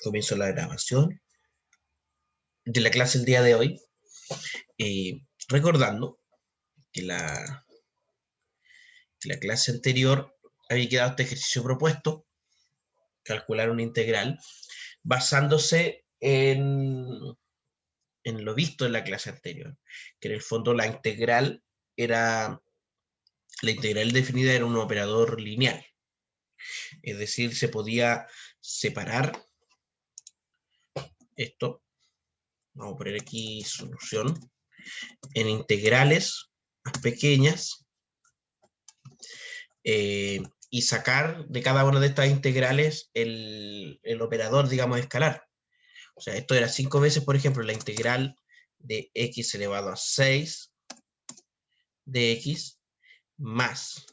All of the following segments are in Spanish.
Comienzo la grabación de la clase el día de hoy, recordando que la clase anterior había quedado este ejercicio propuesto, calcular una integral, basándose en lo visto en la clase anterior, que en el fondo la integral definida era un operador lineal, es decir, se podía separar esto, vamos a poner aquí solución, en integrales más pequeñas, y sacar de cada una de estas integrales el operador, digamos, escalar. O sea, esto era 5 veces, por ejemplo, la integral de x elevado a 6 de x más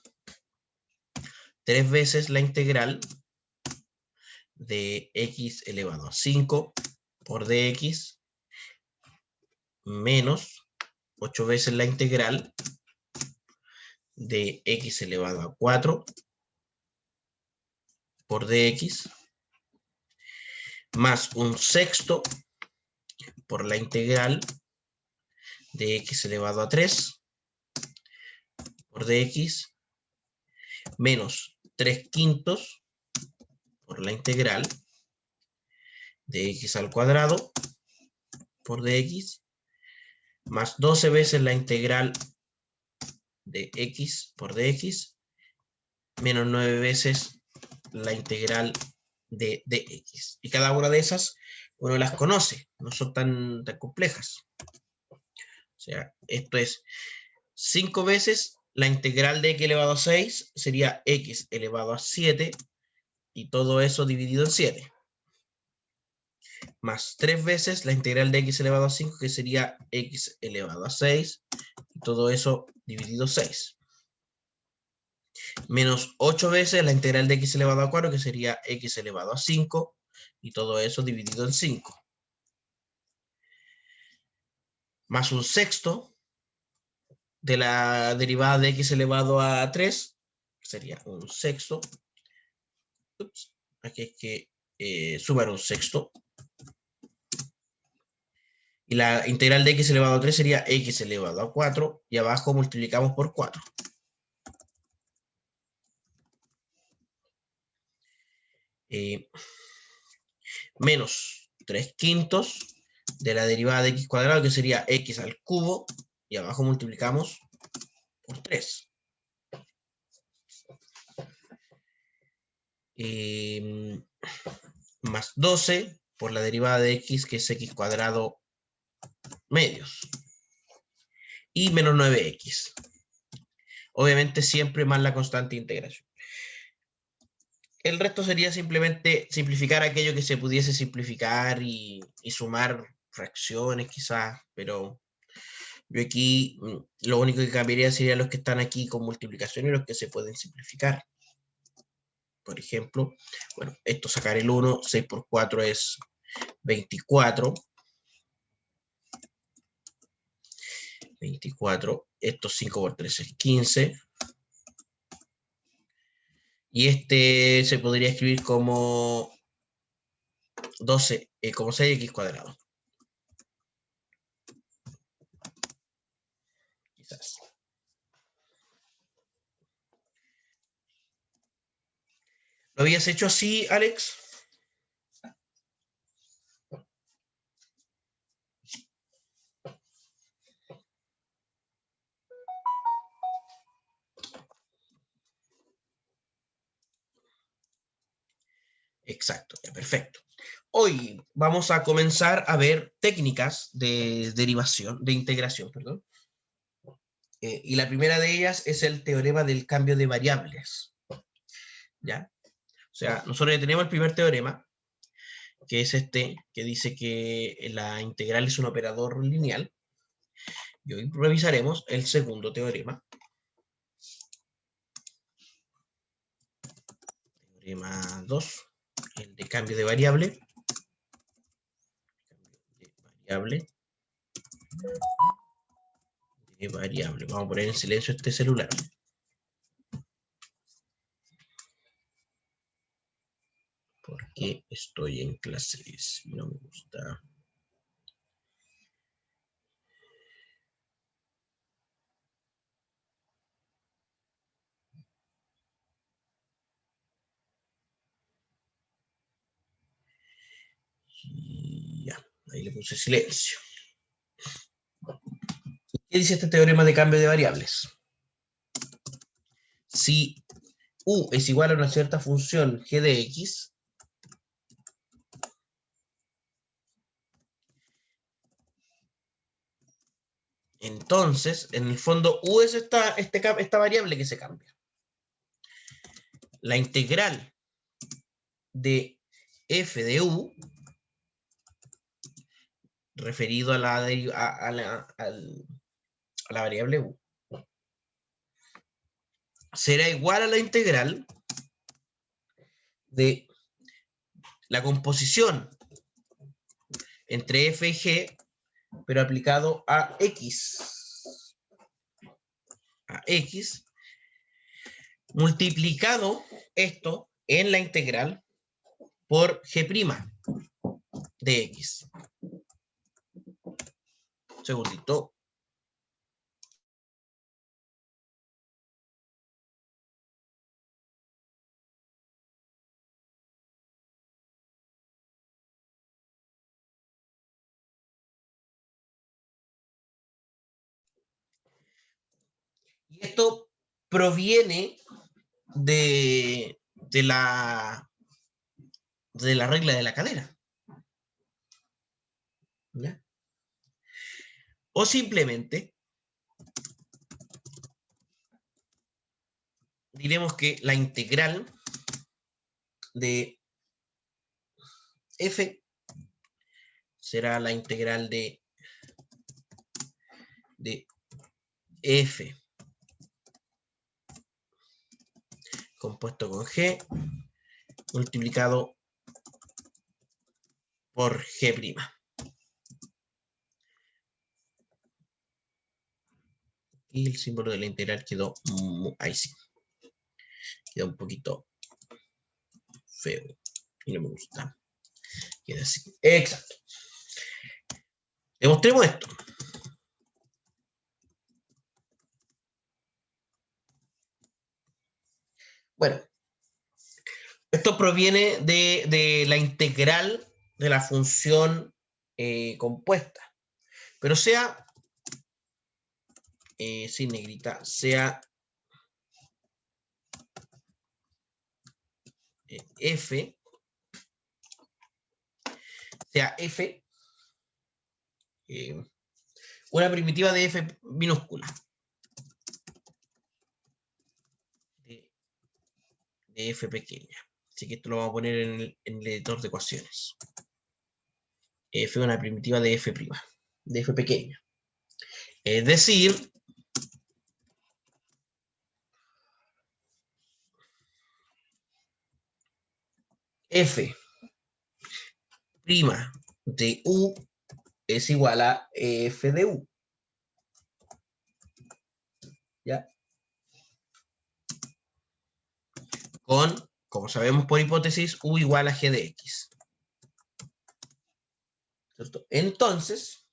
3 veces la integral de x elevado a 5 por dx menos 8 veces la integral de x elevado a 4 por dx más un sexto por la integral de x elevado a 3 por dx menos 3 quintos por la integral de x al cuadrado por dx más 12 veces la integral de x por dx menos 9 veces la integral de dx. Y cada una de esas uno las conoce, no son tan complejas. O sea, esto es 5 veces la integral de x elevado a 6 sería x elevado a 7 y todo eso dividido en 7. Más 3 veces la integral de x elevado a 5, que sería x elevado a 6, y todo eso dividido 6. Menos 8 veces la integral de x elevado a 4, que sería x elevado a 5, y todo eso dividido en 5. Más un sexto de la derivada de x elevado a 3, que sería un sexto. Aquí hay que sumar un sexto. Y la integral de x elevado a 3 sería x elevado a 4, y abajo multiplicamos por 4. Menos 3 quintos de la derivada de x cuadrado, que sería x al cubo, y abajo multiplicamos por 3. Más 12 por la derivada de x, que es x cuadrado medios, y menos 9x. Obviamente siempre más la constante de integración. El resto sería simplemente simplificar aquello que se pudiese simplificar y sumar fracciones quizás, pero yo aquí lo único que cambiaría sería los que están aquí con multiplicación y los que se pueden simplificar. Por ejemplo, bueno, esto sacar el 1, 6 por 4 es 24. 24, esto 5 por 3 es 15. Y este se podría escribir como 12, como 6x cuadrado. Quizás. ¿Lo habías hecho así, Alex? Exacto, ya, perfecto. Hoy vamos a comenzar a ver técnicas de derivación, de integración, perdón. Y la primera de ellas es el teorema del cambio de variables. ¿Ya? O sea, nosotros ya tenemos el primer teorema, que es este, que dice que la integral es un operador lineal. Y hoy revisaremos el segundo teorema. Teorema 2, el de cambio de variable. De variable. Vamos a poner en silencio este celular. Porque estoy en clases y no me gusta. Y ya, ahí le puse silencio. ¿Qué dice este teorema de cambio de variables? Si u es igual a una cierta función g de x, entonces, en el fondo, u es esta variable que se cambia. La integral de f de u, referido a la variable u, será igual a la integral de la composición entre f y g, pero aplicado a x. A x, multiplicado esto en la integral por g' de x. Un segundito. Y esto proviene de la regla de la cadena. ¿Ya? O simplemente diremos que la integral de f será la integral de f compuesto con g multiplicado por g'. Y el símbolo de la integral quedó ahí sí. Quedó un poquito feo y no me gusta. Queda así. Exacto. Demostremos esto. Bueno, esto proviene de la integral de la función compuesta. Pero sea, sin negrita, sea f, sea f, una primitiva de f minúscula. De f pequeña. Así que esto lo vamos a poner en el editor de ecuaciones. F es una primitiva de f', de f pequeña. Es decir, f' de u es igual a f de u. ¿Ya? Con, como sabemos por hipótesis, u igual a g de x. ¿Cierto? Entonces,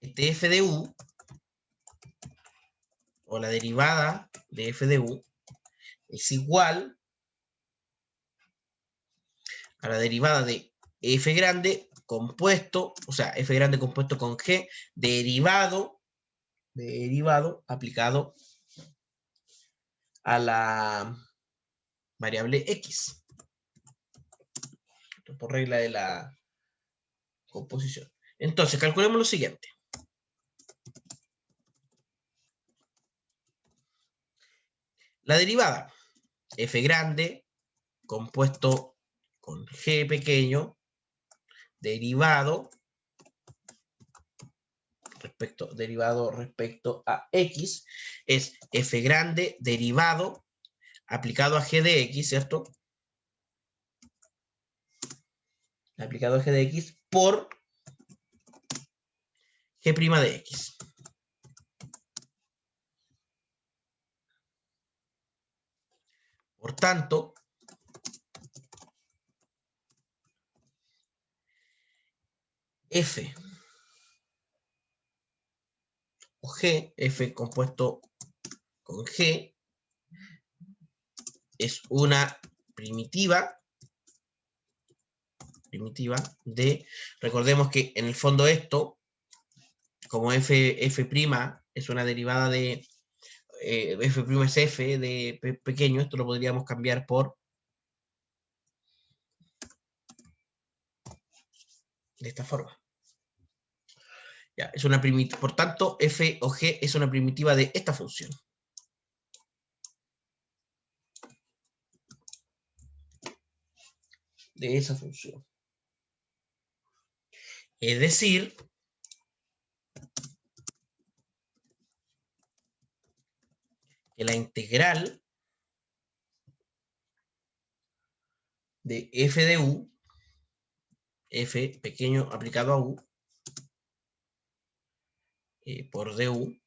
este f de u, o la derivada de f de u, es igual a la derivada de f grande compuesto, o sea, f grande compuesto con g, derivado aplicado a la variable x. Esto por regla de la composición. Entonces, calculemos lo siguiente. La derivada f grande compuesto con g pequeño derivado respecto a x es f grande derivado aplicado a g de x, ¿cierto? Aplicado a g de x por g' de x. Por tanto, f o g, f compuesto con g, es una primitiva de, recordemos que en el fondo esto, como f' es una derivada de f' es f de pequeño, esto lo podríamos cambiar por de esta forma. Ya, es una primitiva, por tanto, f o g es una primitiva de esta función. De esa función. Es decir, que la integral de f de u, f pequeño aplicado a u, por du,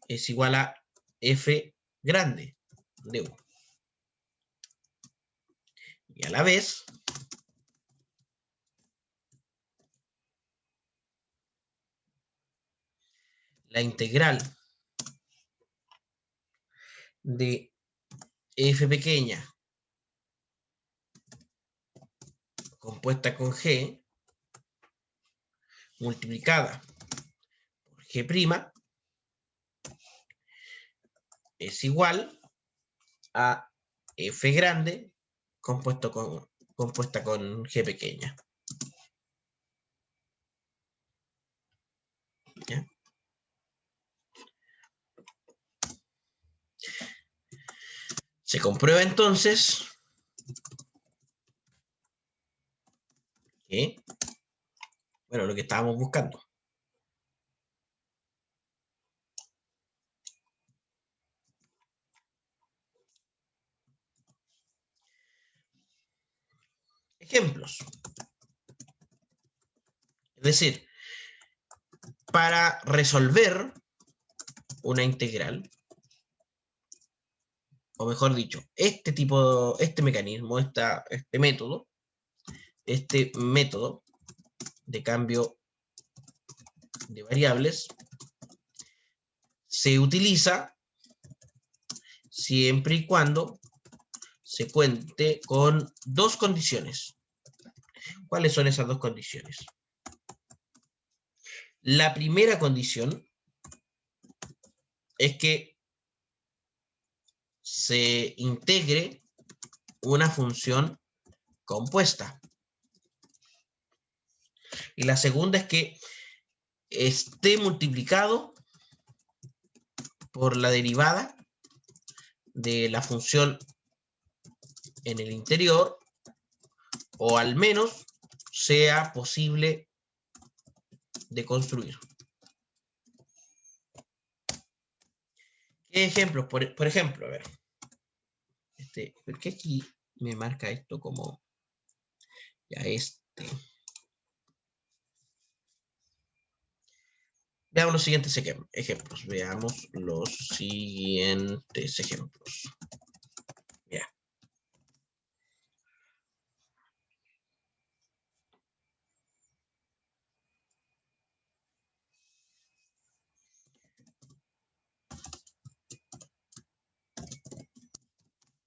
es igual a f grande de u. Y a la vez, la integral de f pequeña compuesta con g multiplicada por g' es igual a f grande compuesta con g pequeña. ¿Ya? Se comprueba entonces que, bueno, lo que estábamos buscando. Ejemplos. Es decir, para resolver una integral, o mejor dicho, este mecanismo, este método de cambio de variables se utiliza siempre y cuando se cuente con dos condiciones. ¿Cuáles son esas dos condiciones? La primera condición es que se integre una función compuesta. Y la segunda es que esté multiplicado por la derivada de la función en el interior, o al menos sea posible de construir. ¿Qué ejemplos? Por ejemplo, a ver. ¿Por qué aquí me marca esto como ya Veamos los siguientes ejemplos. Veamos los siguientes ejemplos. Ya.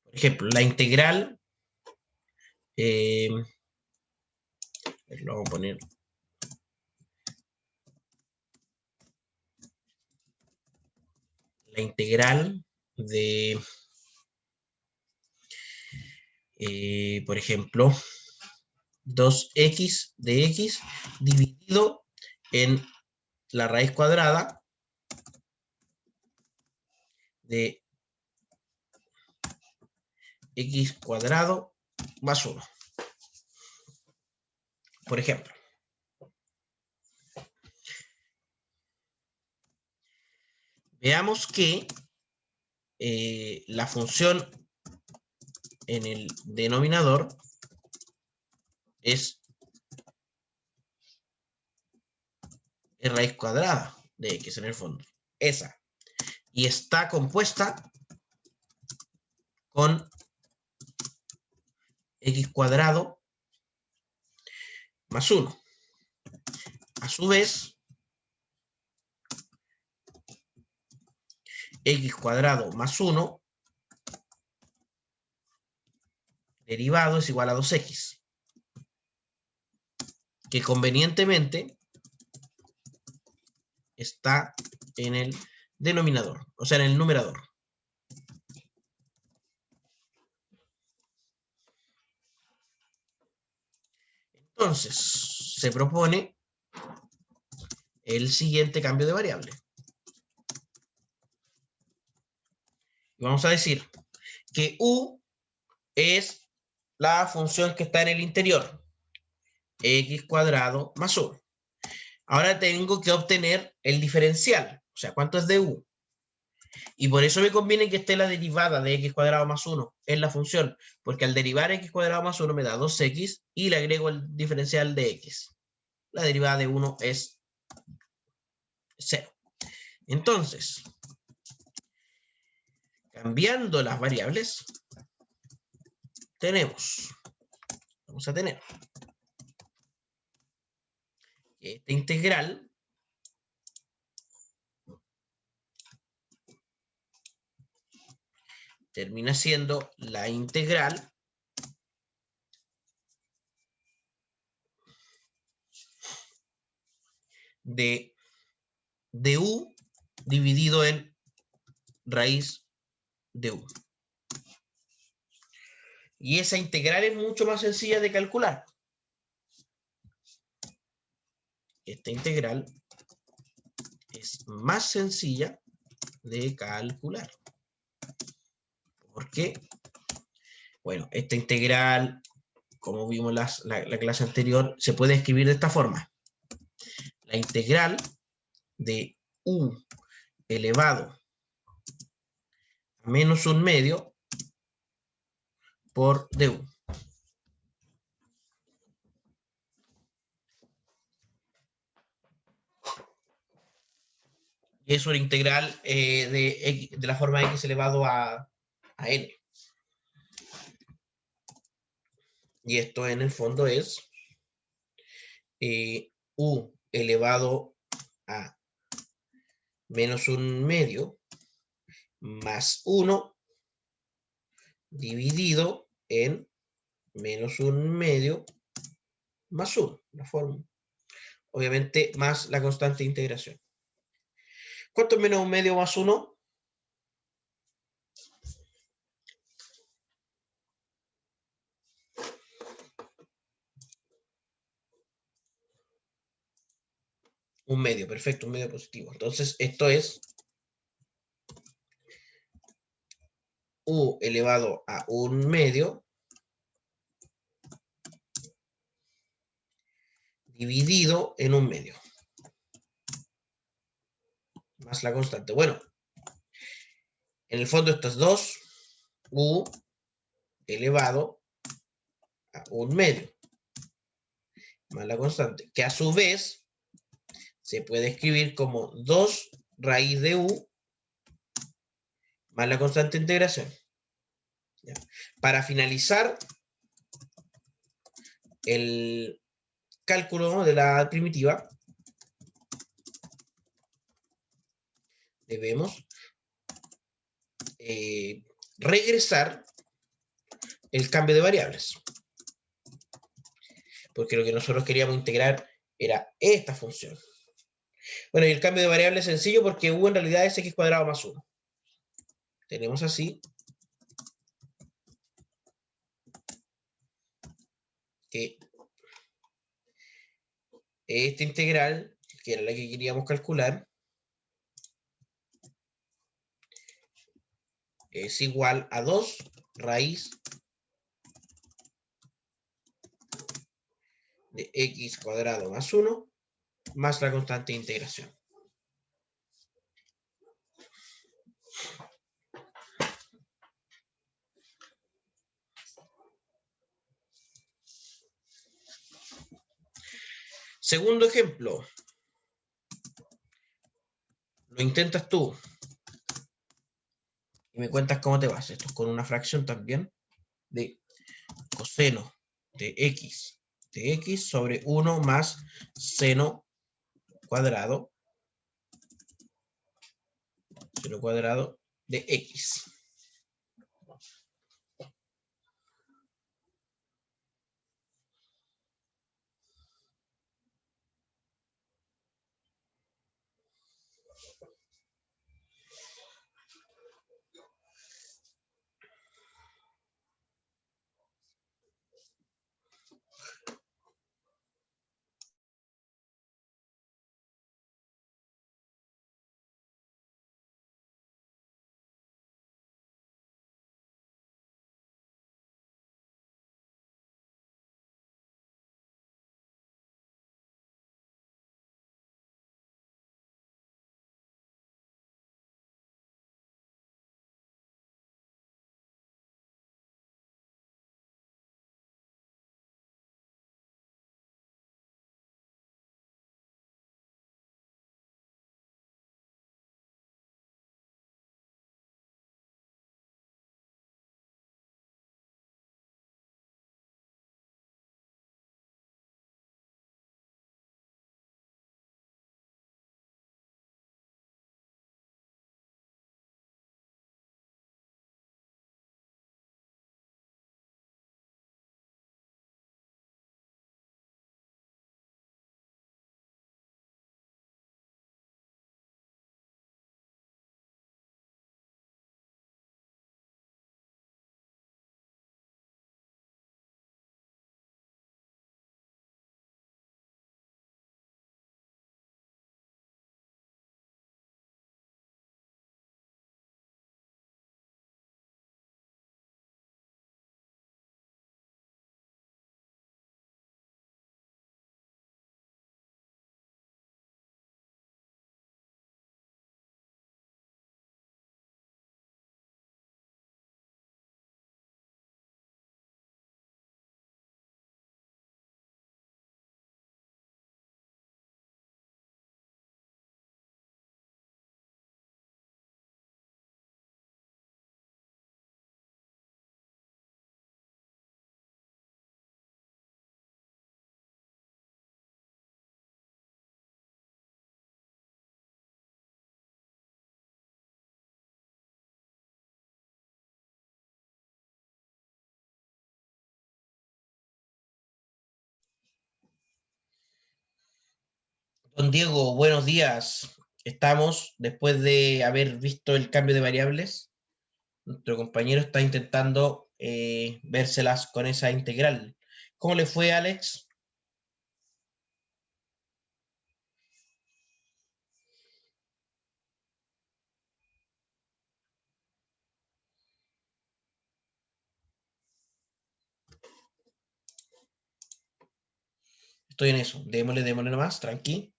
Por ejemplo, la integral, lo vamos a poner. La integral de, por ejemplo, 2x de x dividido en la raíz cuadrada de x cuadrado más 1. Por ejemplo, veamos que la función en el denominador es raíz cuadrada de x en el fondo. Esa. Y está compuesta con x cuadrado más 1. A su vez, x cuadrado más 1 derivado es igual a 2x, que convenientemente está en el denominador, o sea, en el numerador. Entonces, se propone el siguiente cambio de variable. Vamos a decir que u es la función que está en el interior, x cuadrado más 1. Ahora tengo que obtener el diferencial, o sea, ¿cuánto es de u? Y por eso me conviene que esté la derivada de x cuadrado más 1 en la función, porque al derivar x cuadrado más 1 me da 2x y le agrego el diferencial de x. La derivada de 1 es 0. Entonces, cambiando las variables, vamos a tener que esta integral termina siendo la integral de u dividido en raíz de u. Y esa integral es mucho más sencilla de calcular. Esta integral es más sencilla de calcular. ¿Por qué? Bueno, esta integral, como vimos la clase anterior, se puede escribir de esta forma. La integral de u elevado a menos 1/2 por du. Y es una integral de la forma x elevado a n. Y esto en el fondo es u elevado a menos 1/2 más 1 dividido en menos 1/2 más 1, la forma. Obviamente más la constante de integración. ¿Cuánto es menos 1/2 más 1? 1/2, perfecto, 1/2 positivo. Entonces esto es u elevado a 1/2 dividido en 1/2 más la constante. Bueno, en el fondo esto es 2 u elevado a 1/2 más la constante, que a su vez se puede escribir como 2 raíz de u más la constante de integración. ¿Ya? Para finalizar el cálculo de la primitiva, debemos regresar el cambio de variables. Porque lo que nosotros queríamos integrar era esta función. Bueno, y el cambio de variable es sencillo porque u en realidad es x cuadrado más 1. Tenemos así que esta integral, que era la que queríamos calcular, es igual a 2 raíz de x cuadrado más 1 más la constante de integración. Segundo ejemplo. Lo intentas tú y me cuentas cómo te vas. Esto es con una fracción también de coseno de x sobre 1 más seno cuadrado de x. Don Diego, buenos días. Estamos, después de haber visto el cambio de variables, nuestro compañero está intentando vérselas con esa integral. ¿Cómo le fue, Alex? Estoy en eso. Démosle nomás, tranqui.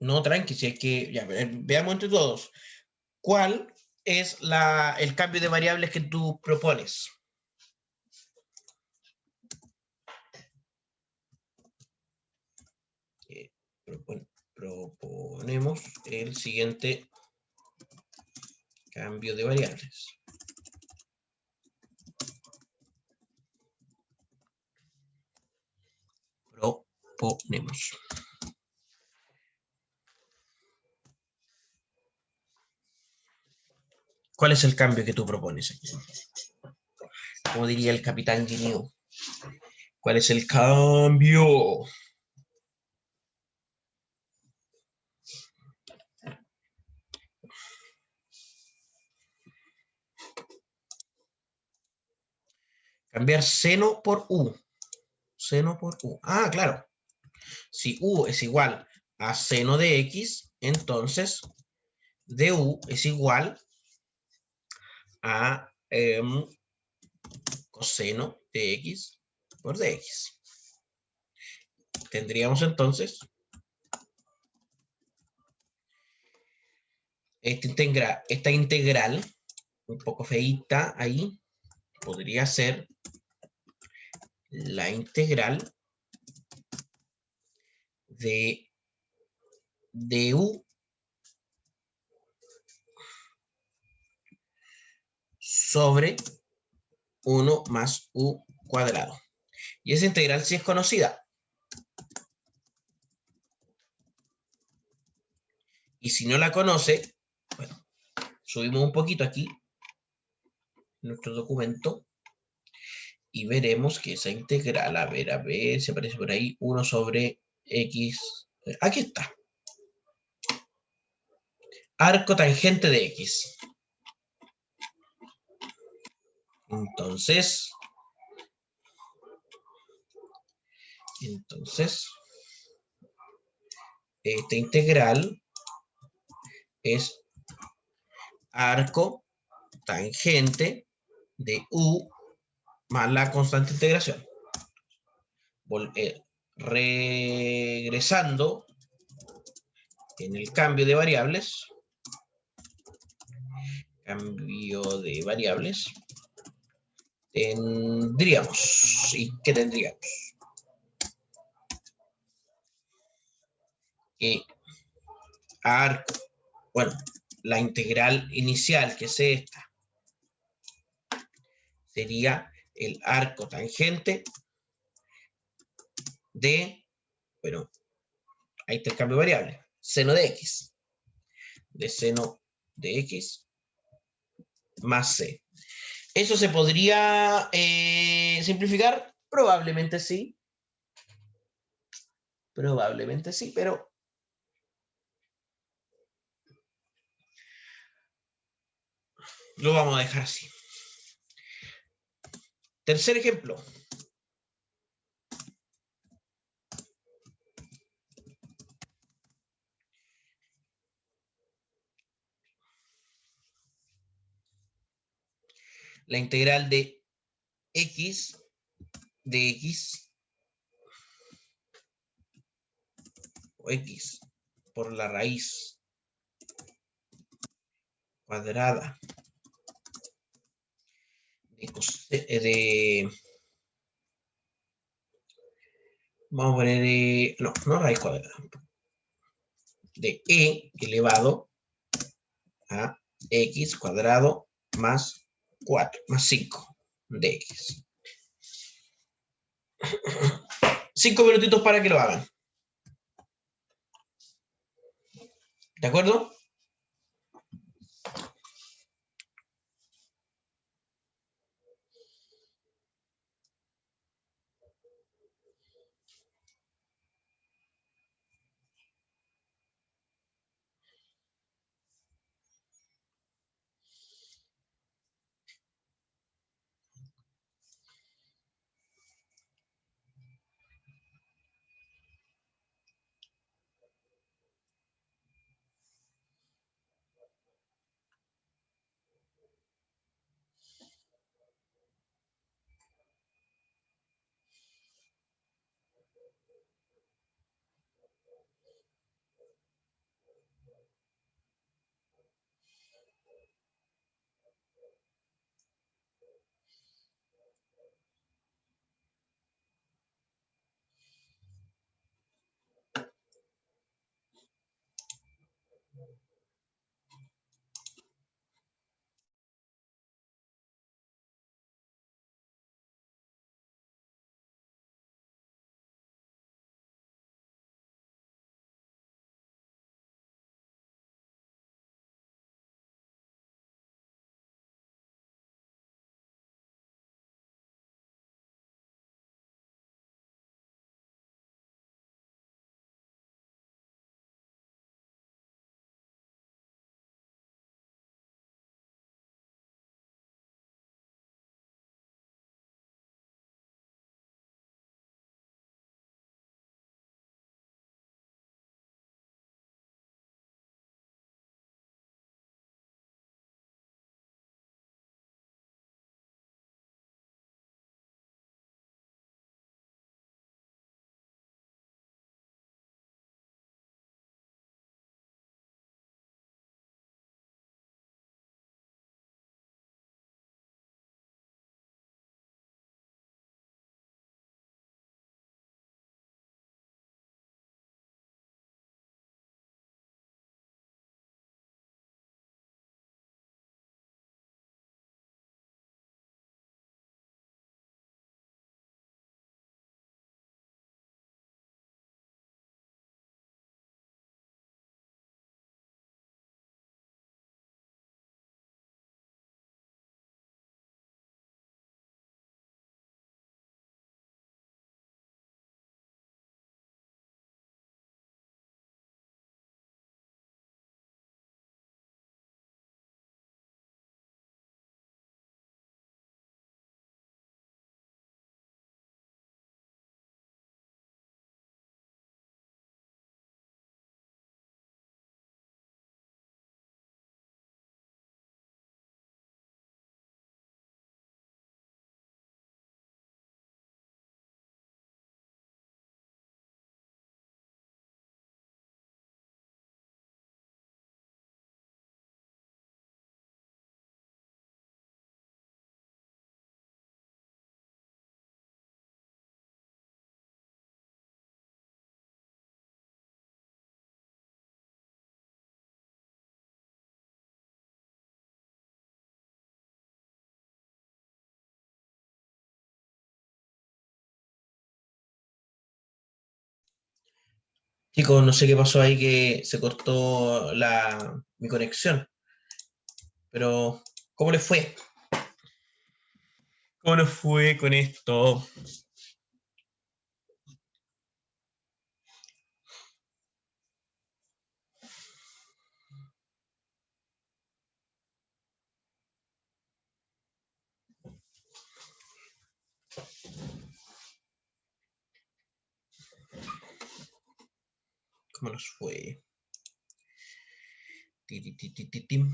No, tranqui, si es que, ya, veamos entre todos. ¿Cuál es el cambio de variables que tú propones? Eh, proponemos el siguiente cambio de variables. Proponemos. ¿Cuál es el cambio que tú propones aquí? Como diría el capitán Guineo. ¿Cuál es el cambio? Cambiar seno por u. Seno por u. Ah, claro. Si u es igual a seno de x, entonces du es igual a coseno de x por dx. Tendríamos entonces esta integral, un poco feíta ahí, podría ser la integral de du sobre 1 más u cuadrado. Y esa integral sí es conocida. Y si no la conoce, bueno, subimos un poquito aquí nuestro documento y veremos que esa integral, a ver, si aparece por ahí, 1 sobre x, aquí está, arco tangente de x. Entonces, esta integral es arco tangente de u más la constante de integración. Regresando en el cambio de variables, tendríamos, ¿y qué tendríamos? Que arco, bueno, la integral inicial, que es esta, sería el arco tangente de, bueno, ahí está el cambio de variable, seno de x, de seno de x más c. ¿Eso se podría simplificar? Probablemente sí, pero lo vamos a dejar así. Tercer ejemplo. La integral de x o x por la raíz cuadrada vamos a poner, no raíz cuadrada, de e elevado a x cuadrado más 4, más 5 de x. 5 minutitos para que lo hagan. ¿De acuerdo? Chicos, no sé qué pasó ahí que se cortó mi conexión, pero ¿cómo les fue? ¿Cómo les fue con esto? ¿Cómo nos fue? Ti, ti, ti, ti, ti, tim.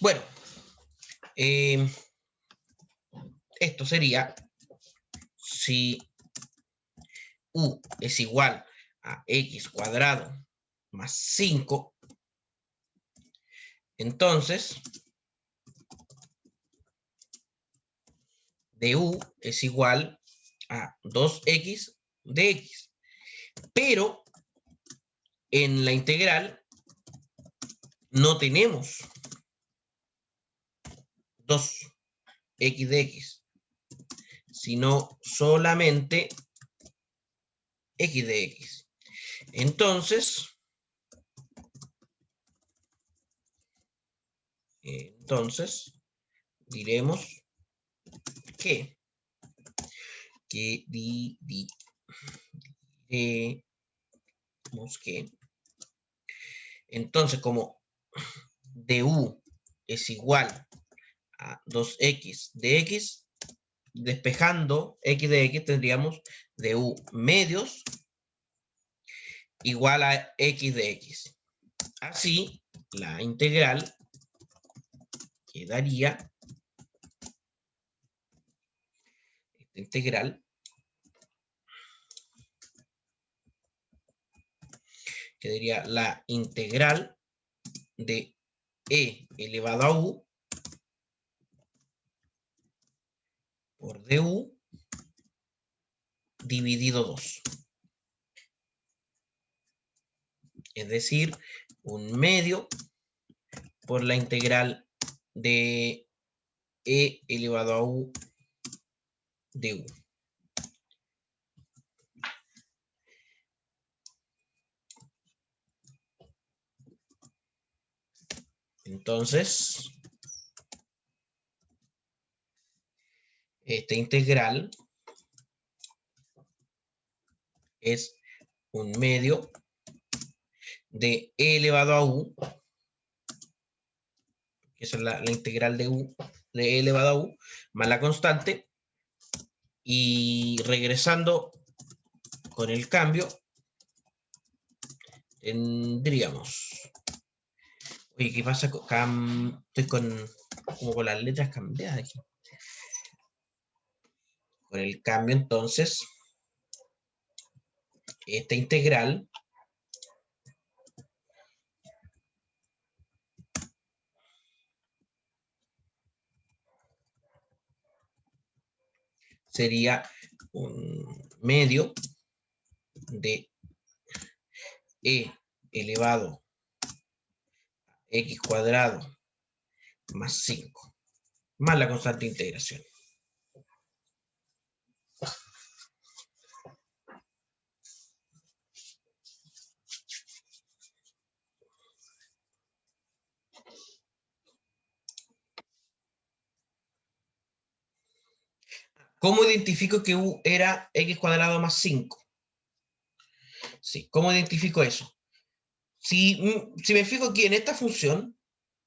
Bueno, eh, esto sería si u es igual a x cuadrado más 5, entonces du es igual a 2x de x. Pero en la integral no tenemos 2x de x, sino solamente x de x. Entonces diremos que diremos que entonces como du es igual a 2x de x, despejando x de x tendríamos du medios igual a x de x. Así, la integral quedaría, esta integral quedaría la integral de e elevado a u por du dividido 2. Es decir, un medio por la integral de e elevado a u de u. Entonces, esta integral es un medio de e elevado a u, que es la integral de u, de e elevado a u, más la constante, y regresando con el cambio, tendríamos... Oye, ¿qué pasa? Estoy como con las letras cambiadas aquí. Con el cambio, entonces, esta integral sería un medio de e elevado a x cuadrado más 5, más la constante de integración. ¿Cómo identifico que u era x cuadrado más 5? Sí, ¿cómo identifico eso? Si me fijo aquí en esta función,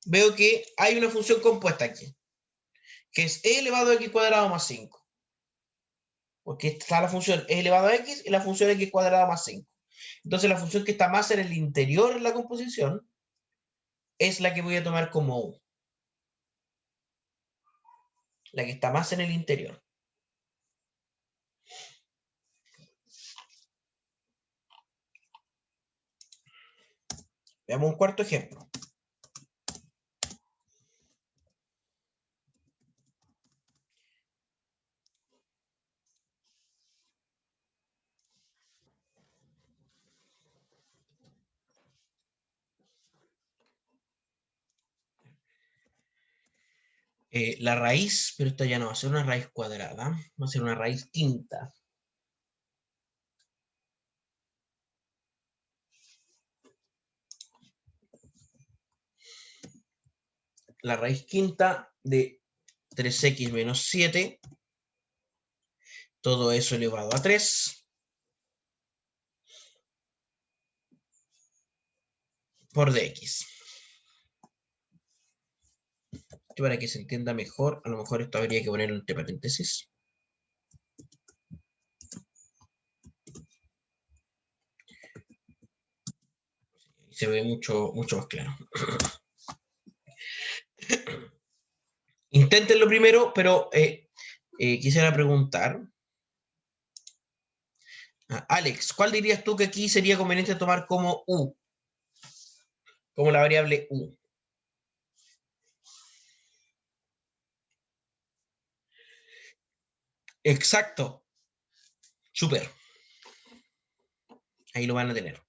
veo que hay una función compuesta aquí, que es e elevado a x cuadrado más 5. Porque está la función e elevado a x y la función x cuadrado más 5. Entonces la función que está más en el interior de la composición es la que voy a tomar como U, la que está más en el interior. Veamos un cuarto ejemplo. La raíz, pero esta ya no va a ser una raíz cuadrada, va a ser una raíz quinta. La raíz quinta de 3x menos 7, todo eso elevado a 3, por dx. Y para que se entienda mejor, a lo mejor esto habría que ponerlo entre paréntesis. Se ve mucho, mucho más claro. Inténtenlo primero, pero quisiera preguntar. Alex, ¿cuál dirías tú que aquí sería conveniente tomar como U? Como la variable U. Exacto. Súper. Ahí lo van a tener.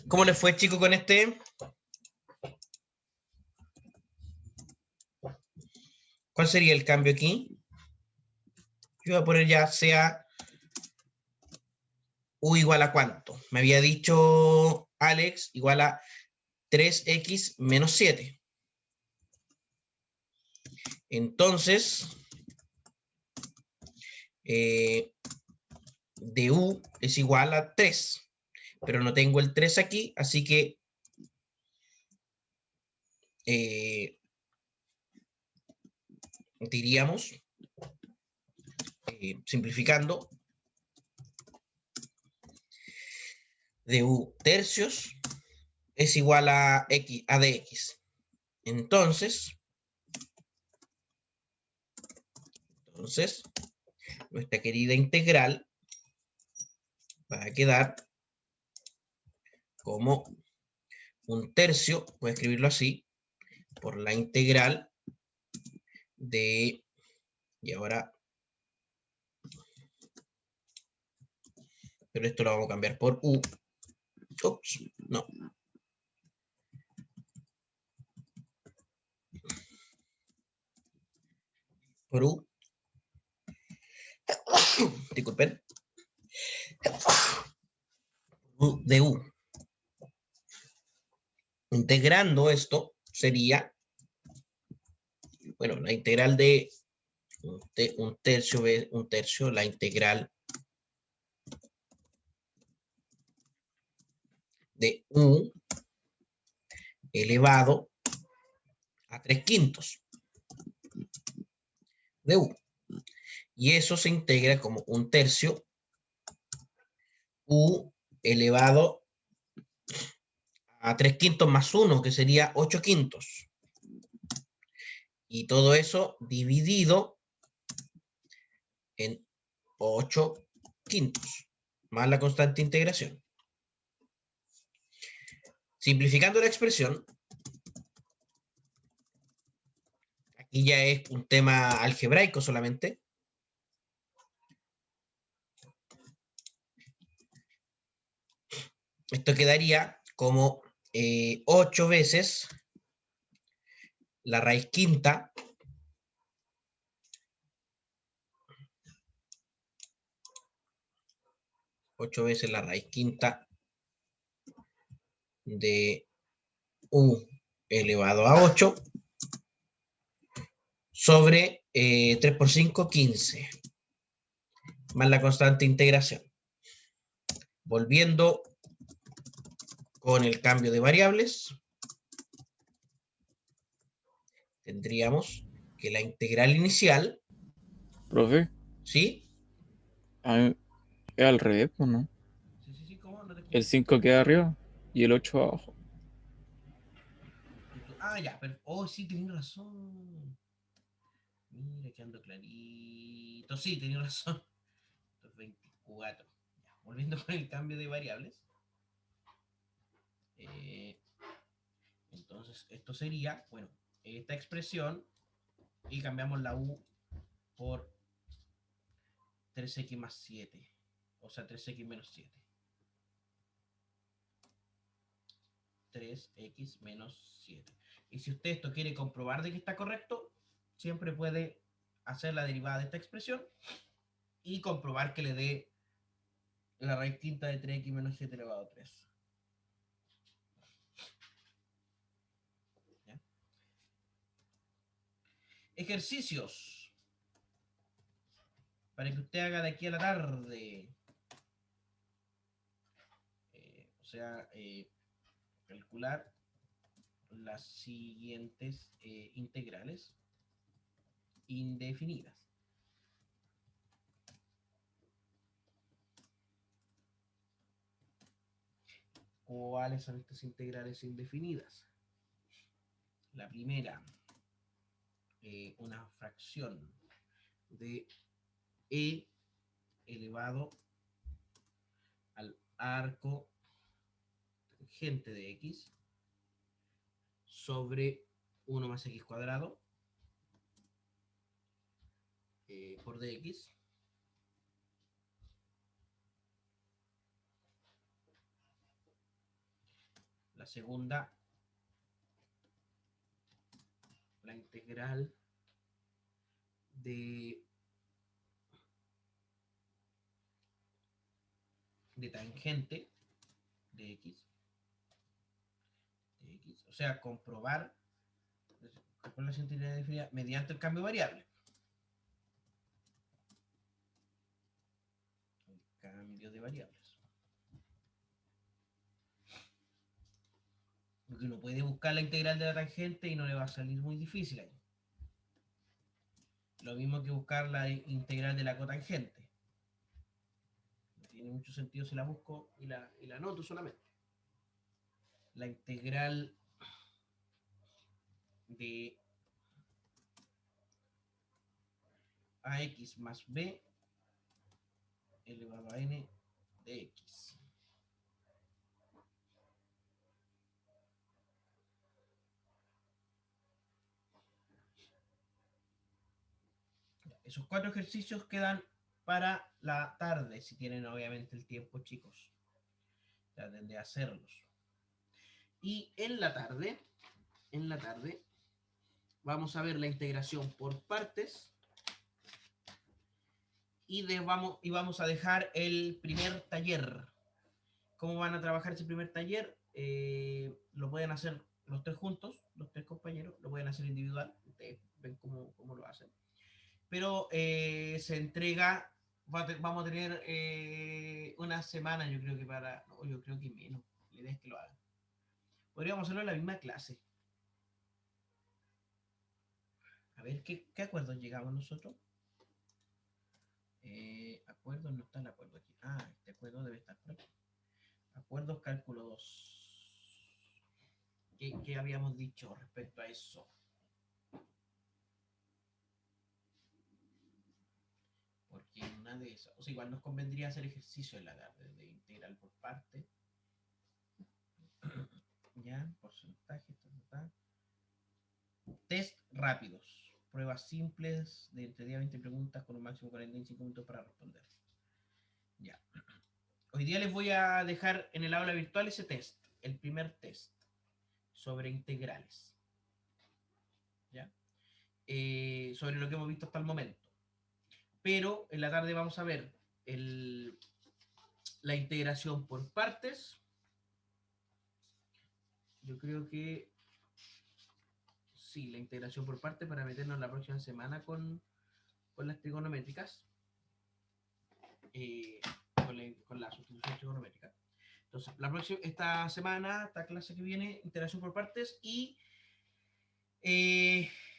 ¿Cómo le fue, chico, con este? ¿Cuál sería el cambio aquí? Yo voy a poner ya sea u igual a cuánto. Me había dicho Alex igual a 3x menos 7. Entonces, du es igual a 3. Pero no tengo el 3 aquí, así que diríamos, simplificando, du tercios es igual a x a dx. Entonces, nuestra querida integral va a quedar como un tercio, voy a escribirlo así, por la integral de, y ahora, pero esto lo vamos a cambiar por u. Ups, no. Por u. Disculpen. U de u. Integrando esto sería, bueno, la integral de un tercio, la integral de u elevado a 3/5 de u. Y eso se integra como un tercio u elevado a 3/5 más 1, que sería 8/5. Y todo eso dividido en 8/5, más la constante integración. Simplificando la expresión, aquí ya es un tema algebraico solamente. Esto quedaría como 8 veces la raíz quinta de u elevado a 8 sobre 3 por 5, 15, más la constante integración. Volviendo con el cambio de variables, tendríamos que la integral inicial, Profe, ¿sí? es al revés, pues, ¿no? Sí, sí, sí, ¿cómo? No te El escuché. 5 queda arriba y el 8 abajo. Ah, ya, pero... Oh, sí, tenés razón. Mira, que ando clarito. Sí, tenés razón. 24. Ya, volviendo con el cambio de variables. Eh, entonces, esto sería, bueno, esta expresión y cambiamos la u por 3x más 7. O sea, 3x menos 7. 3x menos 7. Y si usted esto quiere comprobar de que está correcto, siempre puede hacer la derivada de esta expresión y comprobar que le dé la raíz quinta de 3x menos 7 elevado a 3. ¿Ya? Ejercicios para que usted haga de aquí a la tarde. O sea, calcular las siguientes integrales indefinidas. ¿Cuáles son estas integrales indefinidas? La primera, una fracción de e elevado al arco tangente de x sobre 1 más x cuadrado por dx. La segunda, la integral de tangente de x, o sea, comprobar la siguiente integral definida mediante el cambio de variable. El cambio de variables. Porque uno puede buscar la integral de la tangente y no le va a salir muy difícil ahí. Lo mismo que buscar la integral de la cotangente. No tiene mucho sentido si la busco y la anoto solamente. La integral de ax más b elevado a n de x. Esos 4 ejercicios quedan para la tarde, si tienen obviamente el tiempo, chicos. Traten de hacerlos. Y en la tarde vamos a ver la integración por partes y vamos a dejar el primer taller. ¿Cómo van a trabajar ese primer taller? Lo pueden hacer los 3 juntos, los 3 compañeros, lo pueden hacer individual, ustedes ven cómo lo hacen. Pero se entrega, vamos a tener una semana, yo creo que yo creo que menos, la idea es que lo hagan. Podríamos hacerlo en la misma clase. A ver, ¿qué acuerdos llegamos nosotros? Acuerdos, no está el acuerdo aquí. Ah, este acuerdo debe estar por aquí. Acuerdos cálculo 2. ¿Qué habíamos dicho respecto a eso? Porque una de esas, o sea, igual nos convendría hacer ejercicio en la tarde de integral por parte. Ya, porcentaje, test rápidos. Pruebas simples de entre 10 a 20 preguntas con un máximo de 45 minutos para responder. Ya. Hoy día les voy a dejar en el aula virtual ese test, el primer test sobre integrales. ¿Ya? Sobre lo que hemos visto hasta el momento. Pero en la tarde vamos a ver la integración por partes. Yo creo que sí, la integración por partes para meternos la próxima semana con las trigonométricas. Con la sustitución trigonométrica. Entonces, esta semana, esta clase que viene, integración por partes y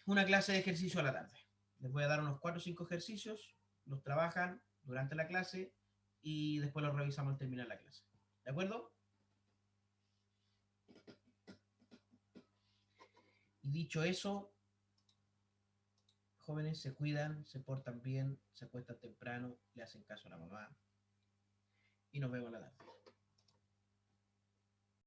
una clase de ejercicio a la tarde. Les voy a dar unos 4 o 5 ejercicios, los trabajan durante la clase y después los revisamos al terminar la clase. ¿De acuerdo? Y dicho eso, jóvenes, se cuidan, se portan bien, se acuestan temprano, le hacen caso a la mamá y nos vemos a la tarde.